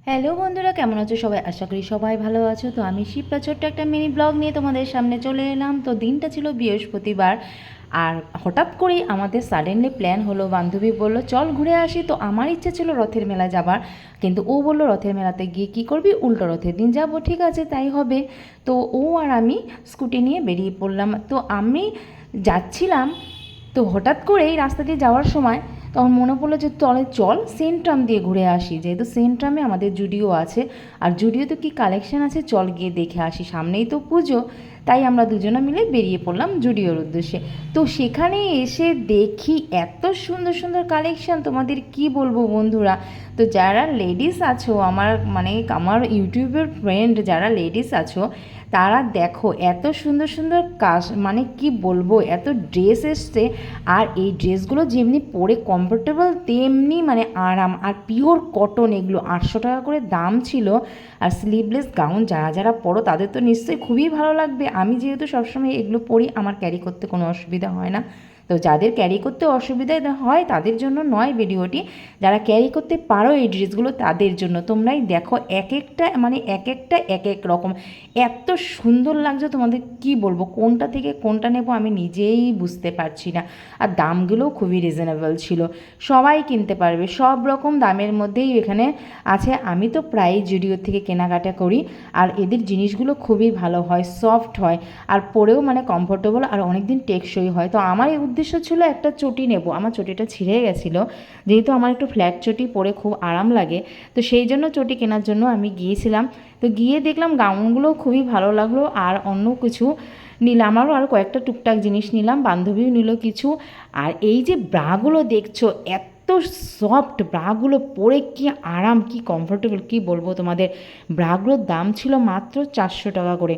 Hello বন্ধুরা, কেমন আছো সবাই? আশা করি সবাই ভালো আছো। তো আমি শিপ্রা ছোট্ট একটা মিনি ব্লগ নিয়ে তোমাদের সামনে চলে এলাম। তো দিনটা ছিল বৃহস্পতিবার, আর হঠাৎ করেই আমাদের সাডেনলি প্ল্যান হলো। বান্ধবী বলল চল ঘুরে আসি। তো আমার ইচ্ছে ছিল রথের মেলা যাবার, কিন্তু ও বলল রথের মেলাতে গিয়ে কী করবি, উল্টো রথের দিন যাবো। ঠিক আছে, তাই হবে। তো ও আর আমি স্কুটি নিয়ে বেরিয়ে পড়লাম। তো আমি যাচ্ছিলাম, তো হঠাৎ করেই রাস্তা দিয়ে যাওয়ার সময় তখন মনে পড়লো যে চল সেন্ট্রাম দিয়ে ঘুরে আসি, যেহেতু সেন্ট্রামে আমাদের জুডিও আছে। আর জুডিওতে কী কালেকশন আছে চল গিয়ে দেখে আসি, সামনেই তো পুজো। তাই আমরা দুজনে মিলে বেরিয়ে পড়লাম জুডিওর উদ্দেশ্যে। তো সেখানে এসে দেখি এত সুন্দর সুন্দর কালেকশন, তোমাদের কি বলবো বন্ধুরা। তো যারা লেডিস আছো, আমার ইউটিউবের ফ্রেন্ড যারা লেডিস আছো, তারা দেখো এত সুন্দর সুন্দর কি বলবো, এত ড্রেস এসছে। আর এই ড্রেসগুলো যেমনি পরে কমফোর্টেবল, তেমনি আরাম, আর পিওর কটন। এগুলো 800 টাকা করে দাম ছিল। আর স্লিভলেস গাউন যারা যারা পরো তাদের তো নিশ্চয়ই খুবই ভালো লাগবে। আমি যেহেতু সবসময় এগুলো পরি, আমার ক্যারি করতে কোনো অসুবিধা হয় না। তো যাদের ক্যারি করতে অসুবিধা হয় তাদের জন্য নয় ভিডিওটি, যারা ক্যারি করতে পারো এই ড্রেসগুলো তাদের জন্য। তোমরাই দেখো এক একটা এক এক রকম, এত সুন্দর লাগছে। তোমাদের কি বলবো, কোনটা থেকে কোনটা নেব আমি নিজেই বুঝতে পারছি না। আর দামগুলোও খুবই রিজনেবল ছিল, সবাই কিনতে পারবে, সব রকম দামের মধ্যেই এখানে আছে। আমি তো প্রায় জুডিও থেকে কেনাকাটা করি, আর এদের জিনিসগুলো খুবই ভালো হয়, সফট হয়, আর পরেও কমফোর্টেবল, আর অনেক দিন টেকসই হয়। তো আমার এই উদ্দেশ্য ছিল একটা চটি নেব। আমার চটিটা ছিঁড়ে গেছিলো, যেহেতু আমার একটু ফ্ল্যাট চটি পরে খুব আরাম লাগে, তো সেই জন্য চটি কেনার জন্য আমি গিয়েছিলাম। তো গিয়ে দেখলাম গাউনগুলো খুবই ভালো লাগলো, আর অন্য কিছু নিলাম, আরও কয়েকটা টুকটাক জিনিস নিলাম, বান্ধবীও নিল কিছু। আর এই যে ব্রাগুলো দেখছো, এত সফট ব্রাগুলো, পরে কি আরাম, কি কমফোর্টেবল, কি বলবো তোমাদের। ব্রাগুলোর দাম ছিল মাত্র 400 টাকা করে।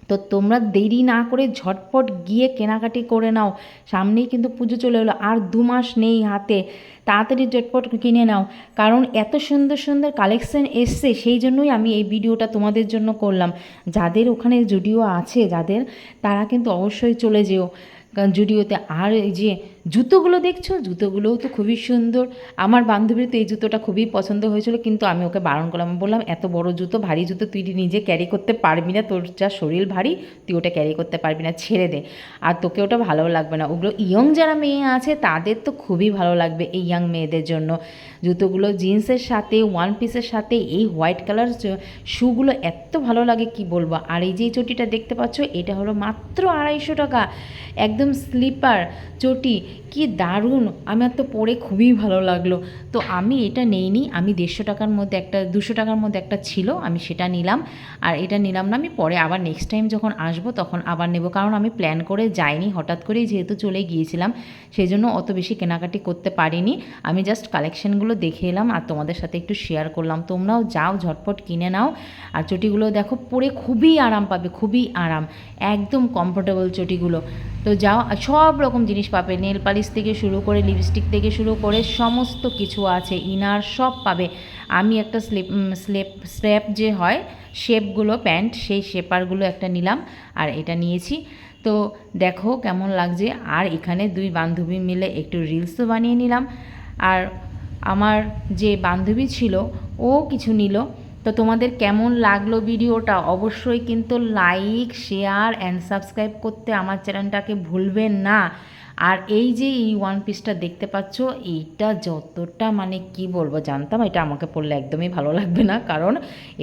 তো তোমরা দেরি না করে ঝটপট গিয়ে কেনাকাটি করে নাও, সামনেই কিন্তু পুজো চলে এলো, আর 2 মাস নেই হাতে। তাড়াতাড়ি ঝটপট কিনে নাও, কারণ এত সুন্দর সুন্দর কালেকশন এসছে। সেই জন্যই আমি এই ভিডিওটা তোমাদের জন্য করলাম। যাদের ওখানে জুডিও আছে, তারা কিন্তু অবশ্যই চলে যেও জুডিওতে। আর এই যে জুতোগুলো দেখছো, জুতোগুলোও তো খুবই সুন্দর। আমার বান্ধবীর তো এই জুতোটা খুবই পছন্দ হয়েছিল, কিন্তু আমি ওকে বারণ করলাম, বললাম এত বড় জুতো, ভারী জুতো তুই নিজে ক্যারি করতে পারবি না, তোর যা শরীর ভারী, তুই ওটা ক্যারি করতে পারবি না, ছেড়ে দে। আর তোকে ওটা ভালোও লাগবে না। ওগুলো ইয়ং যারা মেয়ে আছে তাদের তো খুবই ভালো লাগবে, এই ইয়াং মেয়েদের জন্য জুতোগুলো। জিন্সের সাথে, ওয়ান পিসের সাথে এই হোয়াইট কালার শ্যুগুলো এত ভালো লাগে, কি বলবো। আর এই যে চটিটা দেখতে পাচ্ছ, এটা হলো মাত্র 250 টাকা, একদম স্লিপার চটি, কি দারুণ। আমার তো পরে খুবই ভালো লাগলো। তো আমি এটা নেইনি, আমি 150 টাকার মধ্যে একটা, 200 টাকার মধ্যে একটা ছিল, আমি সেটা নিলাম। আর এটা নিলাম না, আমি পরে আবার নেক্সট টাইম যখন আসবো তখন আবার নেব, কারণ আমি প্ল্যান করে যাইনি, হঠাৎ করেই যেহেতু চলে গিয়েছিলাম, সেই জন্য অত বেশি কেনাকাটি করতে পারিনি। আমি জাস্ট কালেকশানগুলো দেখে এলাম আর তোমাদের সাথে একটু শেয়ার করলাম। তোমরাও যাও, ঝটপট কিনে নাও। আর চটিগুলো দেখো, পরে খুবই আরাম পাবে, খুবই আরাম, একদম কমফোর্টেবল চটিগুলো। তো যাও, সব রকম জিনিস পাবে, নেল পালিশ থেকে শুরু করে, লিপস্টিক থেকে শুরু করে সমস্ত কিছু আছে, ইনার সব পাবে। আমি একটা স্ল্যাপ যে হয় শেপগুলো, প্যান্ট, সেই শেপারগুলো একটা নিলাম, আর এটা নিয়েছি। তো দেখো কেমন লাগছে। আর এখানে 2 বান্ধবী মিলে একটু রিলসও বানিয়ে নিলাম। আর আমার যে বান্ধবী ছিল ও কিছু নিল। তো তোমাদের কেমন লাগলো ভিডিওটা, অবশ্যই কিন্তু লাইক, শেয়ার অ্যান্ড সাবস্ক্রাইব করতে আমার চ্যানেলটাকে ভুলবেন না। আর এই যে এই ওয়ান পিসটা দেখতে পাচ্ছ, এইটা যতটা কি বলবো, জানতাম এটা আমাকে পরলে একদমই ভালো লাগবে না, কারণ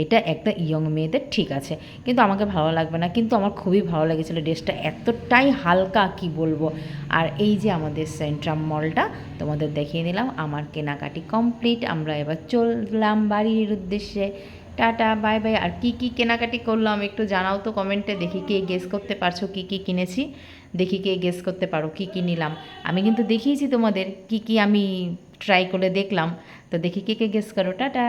এটা একটা ইয়ং মেয়েদের ঠিক আছে, কিন্তু আমাকে ভালো লাগবে না, কিন্তু আমার খুবই ভালো লেগেছিলো ড্রেসটা, এতটাই হালকা, কি বলবো। আর এই যে আমাদের সেন্ট্রাম মলটা তোমাদের দেখিয়ে দিলাম। আমার কেনাকাটি কমপ্লিট, আমরা এবার চললাম বাড়ির উদ্দেশ্যে। Tata, bye bye. আর কি কি কেনাকাটি করলাম একটু জানাও তো কমেন্টে, দেখি কে গেস করতে পারছো কি কি কিনেছি, দেখি কে গেস করতে পারো কি কি নিলাম। আমি কিন্তু দেখিয়েছি তোমাদের কি কি আমি ট্রাই করে দেখলাম, তো দেখি কে কে গেস করো। টাটা।